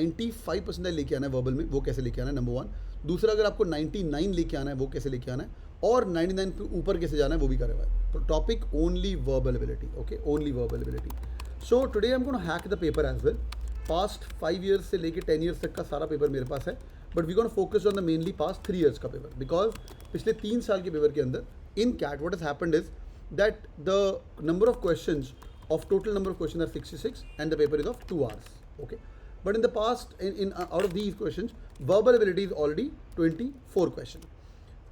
95% लेके आना है वर्बल में, वो कैसे लेके आना है, नंबर वन। दूसरा, अगर आपको 99 लेके आना है, वो कैसे लेके आना है, और 99 पे ऊपर कैसे जाना है, वो भी करा हुआ है। तो topic only verbal ability, okay, only verbal ability. So today I am gonna hack the paper as well. Past 5 years से लेके 10 ईयर्स तक का सारा पेपर मेरे पास है, but we gonna focus on the mainly past 3 years का paper, because पिछले 3 साल के पेपर के अंदर in CAT what has happened is that the number of questions of total number of questions are 66 and the paper is of 2 hours, okay, but in the past in out of these questions verbal ability is already 24 question।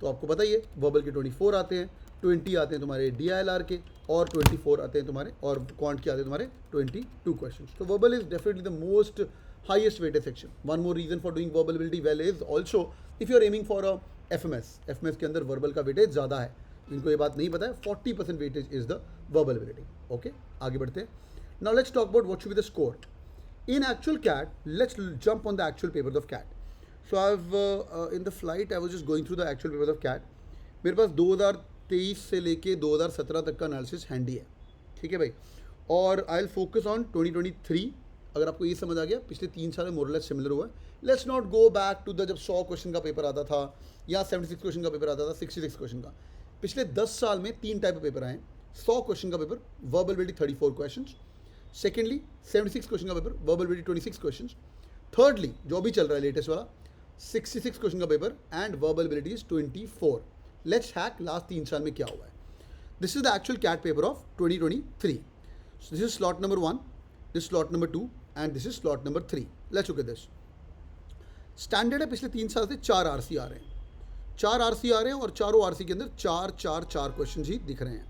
तो आपको पता ही है verbal के 24 आते हैं, 20 आते हैं तुम्हारे DILR के, और 24 आते हैं तुम्हारे, और क्वांट के आते हैं तुम्हारे 22 questions। तो verbal is definitely the most highest weighted section। one more reason for doing verbal ability well is also if you are aiming for a FMS के अंदर वर्बल का वेटेज ज़्यादा है। जिनको ये बात नहीं पता है, 40% weightage is the verbal ability, okay. आगे बढ़ते हैं। Now let's talk about what should be the score in actual CAT. Let's jump on the actual papers of CAT. So I have in the flight I was just going through the actual papers of CAT. मेरे पास 2023 से लेके 2017 तक का analysis handy है, ठीक है भाई, और आई विल फोकस ऑन 2023। अगर आपको ये समझ आ गया, पिछले 3 साल में मोरलेस सिमिलर हुआ है। Let's not go back to the जब 100 क्वेश्चन का पेपर आता था या 76 क्वेश्चन का पेपर आता था, 66 क्वेश्चन का। पिछले 10 साल में 3 टाइप के पेपर आए। 100 क्वेश्चन का paper, verbal ability 34 question. Secondly 76 question का paper, verbal ability 26 question. Thirdly जो अभी चल रहा है लेटेस्ट वाला, 66 क्वेश्चन का paper and verbal ability is 24। Let's hack last 3 साल में क्या हुआ है। This is the actual CAT paper of 2023। This is slot number 1, this slot number 2 and this is slot number 3। Let's look at this. Standard है, पिछले 3 साल से 4 RC आ रहे हैं, 4 आरसी आ रहे हैं, और चारों आरसी के अंदर 4 क्वेश्चन ही दिख रहे हैं।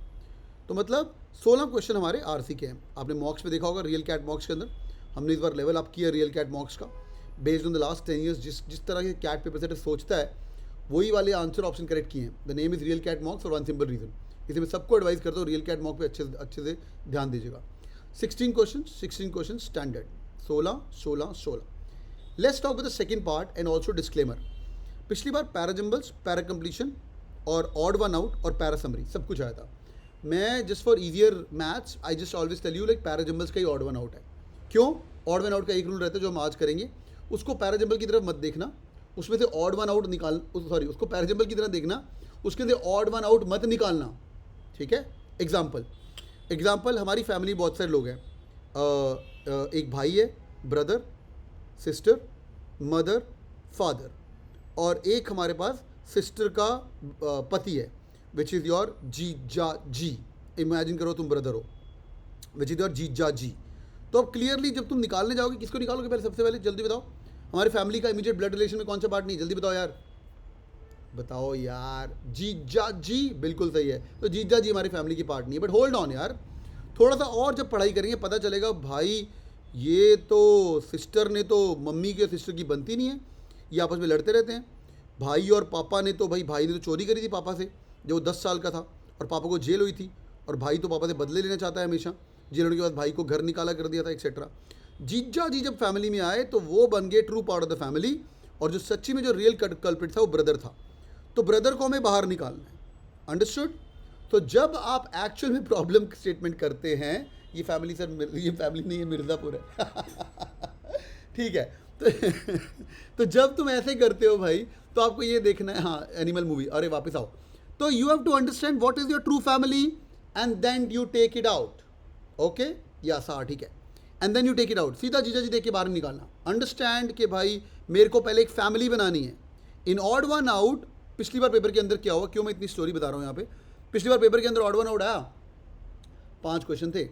तो मतलब 16 क्वेश्चन हमारे आरसी के हैं। आपने मॉक्स में देखा होगा, रियल कैट मॉक्स के अंदर हमने इस बार लेवल अप किया रियल कैट मॉक्स का, based on the last 10 years. जिस तरह के कैट पेपर सेटर सोचता है वही वाले आंसर ऑप्शन करेक्ट किए हैं। The name is real CAT mocks for one simple reason. इसे मैं सबको एडवाइस करता हूँ, रियल कैट मॉक पे अच्छे से ध्यान दीजिएगा। 16 question standard, 16। Let's talk with the second part and also disclaimer. पिछली बार पैराजम्बल्स, पैरा कंप्लीशन और ऑड वन आउट और पैरा समरी सब कुछ आया था। मैं just for easier maths I just always tell you like parajumbles का ही ऑड वन आउट है। क्यों? ऑड वन आउट का एक रूल रहता है जो हम आज करेंगे, उसको पैराजम्बल की तरफ मत देखना, उसमें से ऑड वन आउट उसको पैराजम्बल की तरह देखना, उसके अंदर ऑड वन आउट मत निकालना, ठीक है। एग्जाम्पल हमारी फैमिली बहुत सारे लोग हैं, एक भाई है, ब्रदर, सिस्टर, मदर, फादर, और एक हमारे पास सिस्टर का पति है, विच इज़ योर जीजा जी। इमेजिन करो तुम ब्रदर हो, विच इज़ योर जीजा जी। तो अब क्लियरली जब तुम निकालने जाओगे, किसको निकालोगे पहले, सबसे पहले जल्दी बताओ। हमारी फैमिली का इमीडिएट ब्लड रिलेशन में कौन सा पार्ट नहीं, जल्दी बताओ यार, जीजा जी, बिल्कुल सही है। तो जीजा जी हमारी फैमिली की पार्ट नहीं है। बट होल्ड ऑन यार, थोड़ा सा और जब पढ़ाई करेंगे पता चलेगा भाई ये तो सिस्टर ने तो मम्मी के सिस्टर की बनती नहीं है, ये आपस में लड़ते रहते हैं। भाई और पापा ने तो भाई ने तो चोरी करी थी पापा से जब वो 10 साल का था, और पापा को जेल हुई थी, और भाई तो पापा से बदले लेना चाहता है हमेशा, जेल होने के बाद भाई को घर निकाला कर दिया था, एक्सेट्रा। जीजा जी जब फैमिली में आए तो वो बन गए true part of the family, और जो सच्ची में जो रियल कल्प्रिट था वो ब्रदर था। तो ब्रदर को हमें बाहर निकालना है, अंडरस्टूड। तो जब आप एक्चुअल में प्रॉब्लम स्टेटमेंट करते हैं, ये फैमिली सर, ये फैमिली नहीं है, मिर्ज़ापुर है ठीक है। तो जब तुम ऐसे करते हो भाई, तो आपको ये देखना है, हाँ एनिमल मूवी, अरे वापस आओ। तो you have to understand what is your true family and then you take it out, okay, या सा ठीक है, and then you take it out. सीधा जीजा जी देख के बाहर निकालना, अंडरस्टैंड कि भाई मेरे को पहले एक फैमिली बनानी है। इन ऑड वन आउट, पिछली बार पेपर के अंदर क्या हुआ, क्यों मैं इतनी स्टोरी बता रहा हूँ यहाँ पे। पिछली बार पेपर के अंदर ऑड वन आउट आया, 5 क्वेश्चन थे,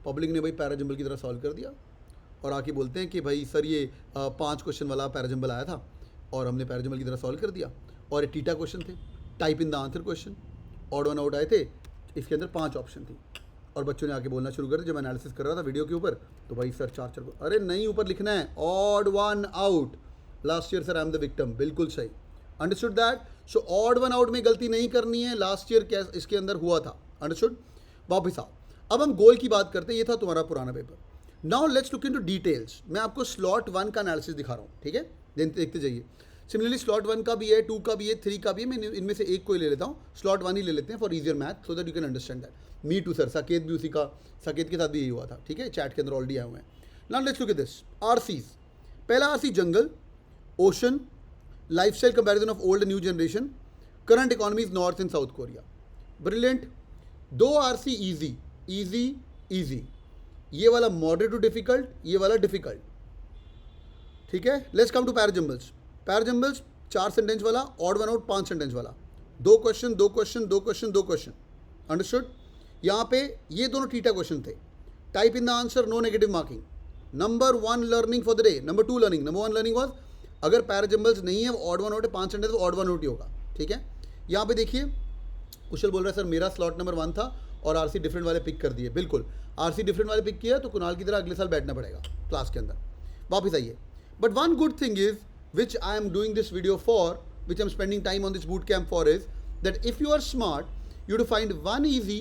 पब्लिक ने भाई पैराजम्बल की तरह सॉल्व कर दिया, और आके बोलते हैं कि भाई सर ये 5 क्वेश्चन वाला पैराजम्बल आया था और हमने पैराजम्बल की तरह सॉल्व कर दिया, और ये टीटा क्वेश्चन थे, type in the answer question, odd one out आए थे, इसके अंदर 5 ऑप्शन थी, और बच्चों ने आके बोलना शुरू कर दिया जब एनालिसिस कर रहा था वीडियो के ऊपर, तो भाई सर 4 अरे नहीं, ऊपर लिखना है odd one out, last year sir I am the victim, बिल्कुल सही, understood that. So odd one out में गलती नहीं करनी है, लास्ट ईयर क्या इसके अंदर हुआ था, अंडरस्टूड। वापस आओ, अब हम गोल की बात करते हैं, ये था तुम्हारा पुराना paper. Now let's look into details. मैं आपको स्लॉट 1 का एनालिसिस दिखा रहा हूँ, ठीक है, देखते जाइए। सिमिलरली स्लॉट 1 का भी है, 2 का भी है, 3 का भी है, मैं इनमें से एक को ही ले लेता हूँ, स्लॉट 1 ही ले लेते हैं for easier math, so that you can understand that. Me too sir, Saket भी उसी का, साकेत के साथ भी यही हुआ था, ठीक है, चैट के अंदर ऑलरेडी आए हुए हैं। Now let's look at this, RCs. पहला RC jungle, ocean, lifestyle comparison of old new generation, current economies north and south Korea. Brilliant. दो आरसी इजी इजी इजी, ये वाला मॉडरेट टू डिफिकल्ट, ये वाला डिफिकल्ट, ठीक है। Let's come to parajumbles. Parajumbles 4 sentence वाला, odd one out 5 sentence वाला, 2 question 2 question 2 question 2 question, understood. यहाँ पे ये दोनों थीटा क्वेश्चन थे। Type in the answer, no negative marking. Number 1 learning for the day, number 2 learning. Number 1 learning was, अगर parajumbles नहीं है, ऑड वन आउट है, 5 सेंटेंस, तो ऑड वन आउट ही होगा, ठीक है। यहाँ पे देखिए कुशल बोल रहा है सर मेरा स्लॉट नंबर 1 था और आरसी डिफरेंट वाले पिक कर दिए। बिल्कुल, आरसी डिफरेंट वाले पिक किया तो कुणाल की तरह अगले साल बैठना पड़ेगा क्लास के अंदर। वापस आइए। But one good thing is which I am doing this video for, which I am spending time on this boot camp for, is that if you are smart you to find 1 easy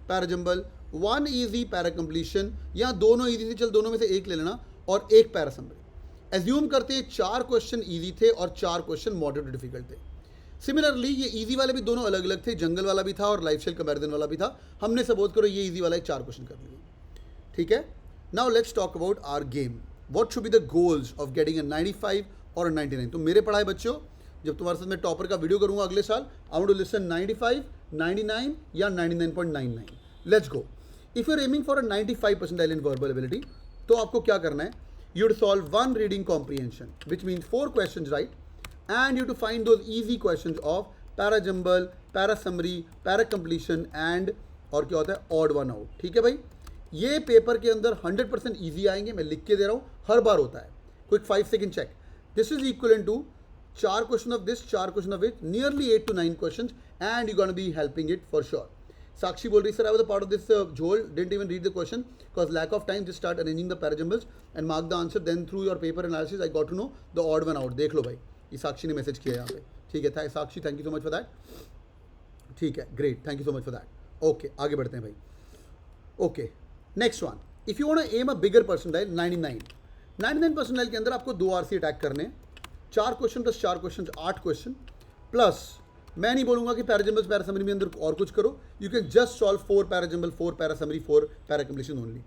parajumble, 1 easy para completion, या दोनों easy थे, चल दोनों में से एक ले लेना, और एक पैरा समरी। एज्यूम करते हैं 4 क्वेश्चन ईजी थे और 4 क्वेश्चन मॉडरेट डिफिकल्ट थे। सिमिलरली ये इजी वाले भी दोनों अलग अलग थे, जंगल वाला भी था और लाइफस्टाइल कंपैरिजन वाला भी था। हमने सपोज करो ये इजी वाला एक 4 क्वेश्चन कर लिए, ठीक है। Now let's talk about our game. What should be the goals of getting a 95 और 99। तो मेरे पढ़ाए बच्चों, जब तुम्हारे साथ मैं टॉपर का वीडियो करूंगा अगले साल, आई वांट टू लिसन 95, 99 या 99.99। Let's go. If you are aiming for a 95 percentile in verbal ability, तो आपको क्या करना है, you would solve 1 reading comprehension which means 4 question right, and you have to find those easy questions of para jumble, para summary, para completion and और क्या होता है odd one out, ठीक है भाई। ये पेपर के अंदर 100% ईजी आएंगे, मैं लिख के दे रहा हूँ, हर बार होता है। Quick 5 second check. This is equal to 4 question of this, 4 question of it, nearly 8 to 9 question, and you gonna be helping it for sure. Sakshi बोल रही sir I was a part of this झोल, didn't even read the question because lack of time, just start arranging the parajumbles and mark the answer, then through your paper analysis I got to know the odd one out. देख लो भाई, ये साक्षी ने message किया यहाँ पे, ठीक है। Sakshi thank you so much for that, ठीक है, great, thank you so much for that. Okay, आगे बढ़ते हैं भाई। Okay, next one, if you want to aim a bigger percentile 99 percentile के अंदर आपको 2 आरसी अटैक करने हैं, 4 question plus 4 question 8 question, plus मैं नहीं बोलूंगा कि पैराजंबल्स पैरा समरी में अंदर और कुछ करो, you can just solve 4 parajumble, 4 para summary, 4 para completion only.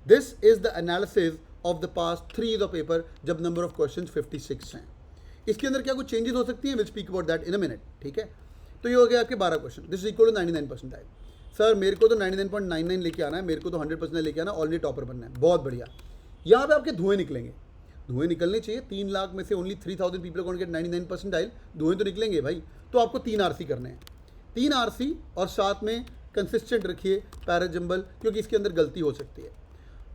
This is the analysis of the past 3 year of paper, जब नंबर ऑफ क्वेश्चन 56 हैं। इसके अंदर क्या कुछ चेंजेस हो सकती हैं, will speak about that in a minute, ठीक है। तो ये हो गया आपके 12 question, this is equal to 99 percentile. Sir मेरे को तो 99.99 लेके आना है, मेरे को तो 100% लेके आना, ऑलरेडी टॉपर बनना है, बहुत बढ़िया। यहाँ पे आपके धुएं निकलेंगे, धुएं निकलने चाहिए। 3 लाख में से ओनली 3000 पीपल को गेट 99 परसेंटाइल, धुएं तो निकलेंगे भाई। तो आपको 3 आरसी करने हैं, 3 आरसी, और साथ में कंसिस्टेंट रखिए पैराजंबल, क्योंकि इसके अंदर गलती हो सकती है।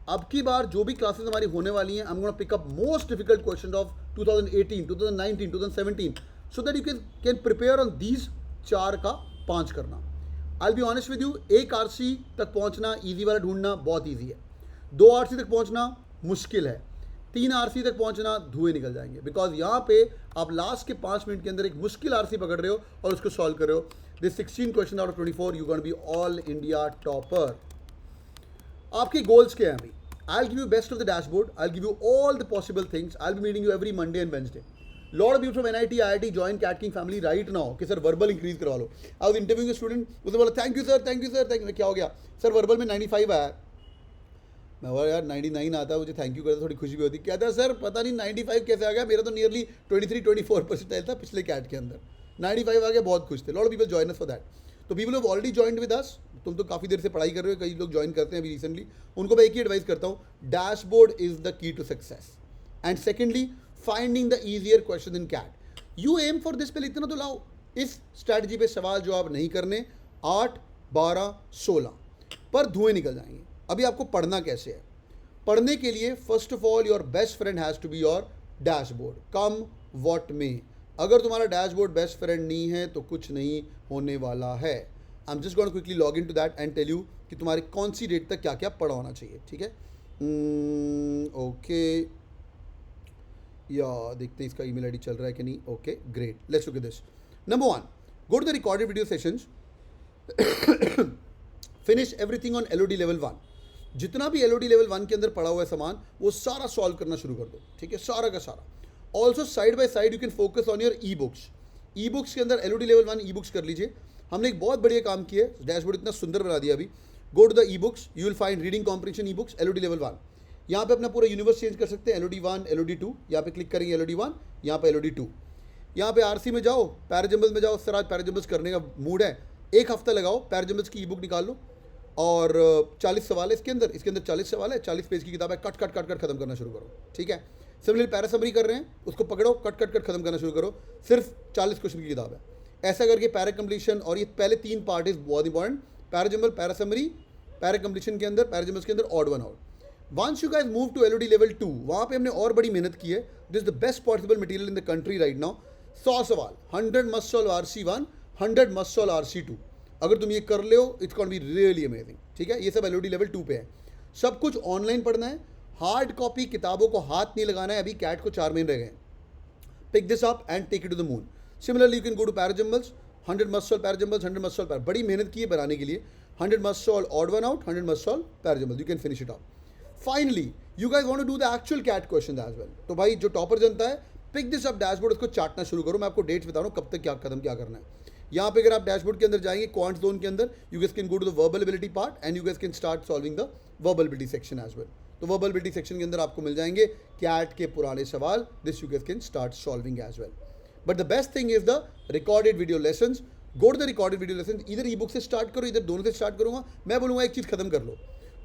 अब की बार जो भी क्लासेस हमारी होने वाली हैं, I am gonna pick up most difficult question of 2018, 2019, 2017, so that you can prepare on these 4 का 5 करना। I will be honest with you, 1 RC तक पहुंचना, इजी वाला ढूंढना बहुत ईजी है, 2 आरसी तक पहुंचना मुश्किल है, 3 आरसी तक पहुंचना धुएं निकल जाएंगे, बिकॉज यहाँ पे आप लास्ट के 5 मिनट के अंदर एक मुश्किल आरसी पकड़ रहे हो और उसको सॉल्व कर रहे हो। This 16 question out of 24, you gonna be all India topper. आपके गोल्स क्या हैं अभी? I'll give you best of the dashboard. I'll give you all the possible things. I'll be meeting you every Monday and Wednesday. Lot of you from NIT, IIT join Cat King family right now. कि sir verbal increase करवा लो। I was interviewing a student, उसने बोला thank you sir, thank you sir, thank you. क्या हो गया sir? Verbal में 95 आया। मैं बोला यार 99 आता, मुझे थैंक यू करता थोड़ी खुशी भी होती। कहता है सर पता नहीं 95 कैसे आ गया, मेरा तो नियरली 23-24% था पिछले कैट के अंदर, 95 आ गया, बहुत खुश थे। Lot of people join us for that. तो people have already joined with us, तुम तो काफ़ी देर से पढ़ाई कर रहे हो, कई लोग ज्वाइन करते हैं अभी रिसेंटली, उनको मैं एक ही एडवाइस करता हूँ, dashboard is the key to success. And secondly, finding the easier question in CAT. You aim for this, पहले इतना तो लाओ। इस स्ट्रैटेजी पे सवाल जवाब नहीं करने, 8, 12, 16 पर धुएं निकल जाएंगे। अभी आपको पढ़ना कैसे है? पढ़ने के लिए first of all your best friend has to be your dashboard, come what में। अगर तुम्हारा डैशबोर्ड बेस्ट फ्रेंड नहीं है तो कुछ नहीं होने वाला है। I am just going to quickly log in to that and tell you कि तुम्हारी कौन सी डेट तक क्या क्या पढ़ा होना चाहिए, ठीक है। ओके, या देखते हैं इसका ईमेल आईडी चल रहा है कि नहीं। Okay great, let's look at this. Number 1, go to the recorded video sessions, finish everything on LOD level 1। जितना भी एलओडी लेवल 1 के अंदर पड़ा हुआ है सामान, वो सारा सॉल्व करना शुरू कर दो, ठीक है, सारा का सारा। Also side by side you can focus on your e books. E books के अंदर एलओडी लेवल 1 ई बुक्स कर लीजिए। हमने एक बहुत बढ़िया काम किया है, डैशबोर्ड इतना सुंदर बना दिया अभी। Go to the e books, you will find reading comprehension e books LOD level 1। यहाँ पे अपना पूरा यूनिवर्स चेंज कर सकते हैं, LOD1, LOD2, यहाँ पे क्लिक करेंगे LOD1, यहाँ पे LOD2, यहाँ पे RC में जाओ, पैराजम्बल्स में जाओ। सर आज पैराजम्बल्स करने का मूड है, एक हफ्ता लगाओ, पैराजम्बल्स की ई बुक निकाल लो और 40 सवाल है इसके अंदर 40 सवाल है, 40 पेज की किताब है, कट खत्म करना शुरू करो, ठीक है। सिमिलरली पैरासमरी कर रहे हैं, उसको पकड़ो, कट खत्म करना शुरू करो, सिर्फ 40 क्वेश्चन की किताब है। ऐसा करके पैरा कंप्लीशन, और ये पहले 3 पार्ट इज बहुत important, parajumble, para summary, para completion के अंदर, पैराजम्बल्स के अंदर odd one out. Once you guys move to LOD level 2, वहाँ पे हमने और बड़ी मेहनत की है। This is the best possible material in the country right now. 100 सवाल, 100 must solve RC1, 100 must solve RC2। अगर तुम ये कर ले हो, it's gonna be really amazing, ठीक है। ये सब LOD लेवल 2 पे है, सब कुछ ऑनलाइन पढ़ना है, हार्ड कॉपी किताबों को हाथ नहीं लगाना है। अभी कैट को 4 महीने रह गए। Pick this up and take it to the moon. Similarly you can go to parajumbles, 100 must solve parajumbles, 100 must solve, बड़ी मेहनत की है बनाने के लिए। 100 must solve odd one out, 100 must solve parajumbles, you can finish it off. Finally you guys want to do the actual CAT questions as well. तो भाई जो टॉपर जनता है, पिक दिस अप डैशबोर्ड, उसको चाटना शुरू करो। मैं आपको डेट्स बता रहा हूँ कब तक क्या कदम क्या करना है। यहाँ पे अगर आप डैशबोर्ड के अंदर जाएंगे, क्वांट जोन के अंदर, you guys can go to the verbal ability part and you guys can start solving the verbal ability section as well. तो वर्बल एबिलिटी सेक्शन के अंदर आपको मिल जाएंगे कैट के पुराने सवाल, this you guys can start solving as well. But the best thing is the recorded video lessons. Go to the recorded video lesson, इधर ई बुक से स्टार्ट करो, इधर दोनों से स्टार्ट करूंगा। मैं बोलूँगा एक चीज़ खत्म कर लो,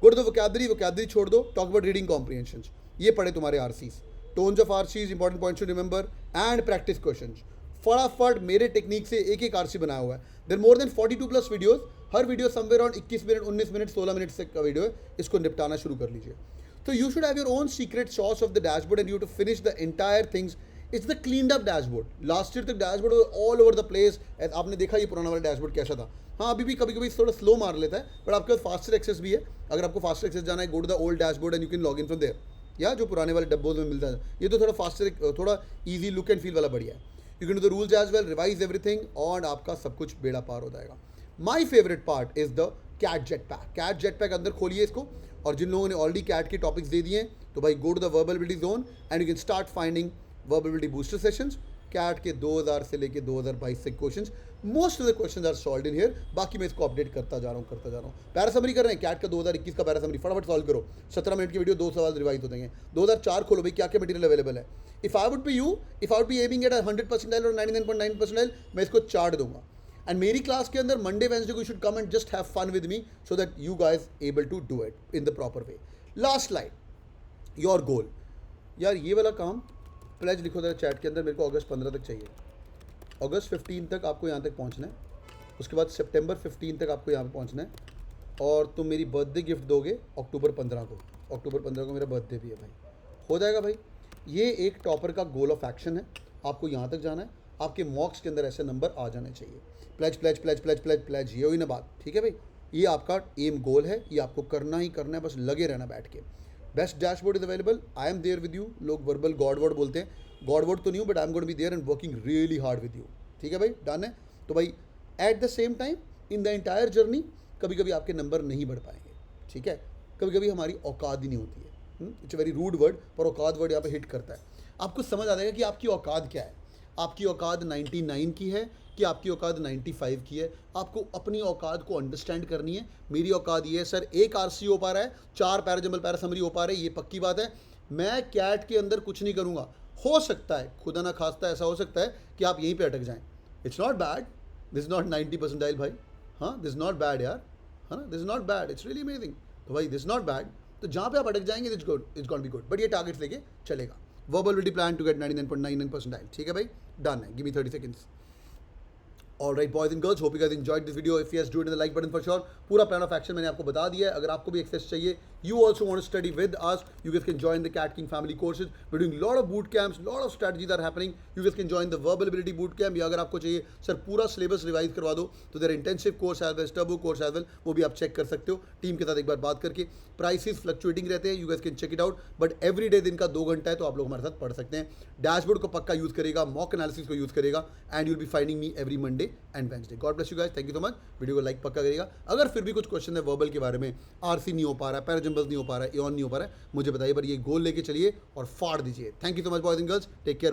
गो टू द वोकैबुलरी छोड़ दो, टॉक अबाउट रीडिंग कॉम्प्रिहेंशन, ये पढ़े तुम्हारे RCs, tons of RCs, important points to remember and practice questions. फटाफट मेरे टेक्निक से एक एक RC बनाया हुआ है। देयर मोर देन 42+ वीडियोस, हर video somewhere around 21 minute, 19 minute, 16 minute से का वीडियो है, इसको निपटाना शुरू कर लीजिए। तो you should have your own secret sauce of the dashboard and you to finish the entire things. It's the cleaned up dashboard. Last year तक dashboard all over the place. आपने देखा ये पुराना वाला डैशबोर्ड कैसा था। हाँ, अभी भी कभी कभी थोड़ा स्लो मार लेता है, बट आपके पास फास्टर एक्सेस भी है। अगर आपको फास्टर एक्सेस जाना है, go to the old dashboard and you can log in from there, या जो पुराने वाले डब्बों में मिलता है। ये तो थोड़ा फास्टर, थोड़ा ईजी लुक एंड फील वाला बढ़िया है। You can do the rules as well, revise everything, और आपका सब कुछ बेड़ा पार हो जाएगा। My favourite part is the CAT jet pack. CAT jet pack अंदर खोलिए इसको, और जिन लोगों ने ऑलरेडी कैट के टॉपिक्स दे दिए हैं, तो भाई go to the verbal ability zone and you can start finding verbal ability booster sessions. CAT के 2000 से लेके 2022 तक questions, most of the questions are solved in here. बाकी मैं इसको अपडेट करता जा रहा हूँ। पैरासमरी कर रहे हैं, कैट का 2021 का पैरासमरी फटाफट सॉल्व करो। 17 मिनट की वीडियो, 2 सवाल रिवाइज हो जाएंगे। 2004 खोलो भाई, क्या क्या मटेरियल अवेलेबल है। If I would be aiming at 100% और 99.9%, मैं इसको चार्ट दूंगा। एंड मेरी क्लास के अंदर मंडे वेंसडे को you should come and just have fun with me so that you guys able to do it in the proper way. Last slide, your goal. यार ये वाला काम प्लेज लिखो जरा चैट के अंदर, मेरे को अगस्त 15 तक चाहिए। अगस्त 15 तक आपको यहाँ तक पहुँचना है, उसके बाद सितंबर 15 तक आपको यहाँ पे पहुँचना है, और तुम मेरी बर्थडे गिफ्ट दोगे अक्टूबर 15 को। अक्टूबर 15 को मेरा बर्थडे भी है भाई, हो जाएगा भाई। ये एक टॉपर का गोल ऑफ एक्शन है, आपको यहाँ तक जाना है। आपके मॉक्स के अंदर ऐसे नंबर आ जाने चाहिए। Pledge pledge pledge pledge pledge pledge, ये हुई ना बात, ठीक है भाई। ये आपका एम गोल है, ये आपको करना ही करना है, बस लगे रहना बैठ के। Best dashboard is available, I am there with you. लोग वर्बल गॉड वर्ड बोलते हैं, गॉड वर्ड तो नहीं हूँ, but I am going to be there and working really hard with you, ठीक है भाई, डन है। तो भाई at the same time in the entire journey कभी कभी आपके नंबर नहीं बढ़ पाएंगे, ठीक है। कभी कभी हमारी औकात ही नहीं होती है। It's a very rude word, पर औकात वर्ड यहाँ पे हिट करता है। आपको समझ आ जाएगा कि आपकी औकात क्या है। आपकी औकात 99 की है कि आपकी औकात 95 की है। आपको अपनी औकात को अंडरस्टैंड करनी है। मेरी औकात ये है सर, 1 RC हो पा रहा है, 4 पैराजम्बल पैरासमरी हो पा रहे हैं, ये पक्की बात है। मैं कैट के अंदर कुछ नहीं करूँगा। हो सकता है, खुदा ना खास्ता ऐसा हो सकता है कि आप यहीं पे अटक जाएं। It's not bad, this not 90 percentile भाई, हाँ दिस नॉट बैड यार, है ना, this not bad, it's really amazing. तो भाई दिस नॉट बैड, तो जहाँ पे आप अटक जाएंगे it's good, it's gonna be good, but ये टारगेट्स लेके चलेगा। Verbal plan to get 99.99 percentile, ठीक है भाई, डन है। Give me 30 seconds. All right, boys and girls, hope you guys enjoyed this video. If yes, do it in the like button for sure. पूरा plan of action मैंने आपको बता दिया है। अगर आपको भी access चाहिए, you also want to study with us, you guys can join the Cat King family courses. We're doing lot of boot camps, lot of strategies are happening. You guys can join the verbal ability boot camp. या अगर आपको चाहिए sir पूरा syllabus revise करवा दो, तो there intensive course as well, turbo course as well, वो भी आप check कर सकते हो टीम के साथ एक बार बात करके। प्राइसेस फ्लक्चुएटिंग रहते हैं, you guys can check it out, but every day दिन का 2 घंटा है, तो आप लोग हमारे साथ पढ़ सकते हैं। डैशबोर्ड को पक्का यूज़ करेगा, मॉक एनालिसिस को यूज़ करेगा, and you will be finding me every Monday and Wednesday. God bless you guys, thank you so much. Video को लाइक पक्का करेगा। अगर फिर भी कुछ क्वेश्चन है वर्बल के बारे में, RC नहीं हो पा रहा है, पैराजम्बल्स नहीं हो पा रहा है, एऑन नहीं हो पा रहा है, मुझे बताइए, पर ये गोल लेके चलिए और फाड़ दीजिए। Thank you so much boys and girls, take care.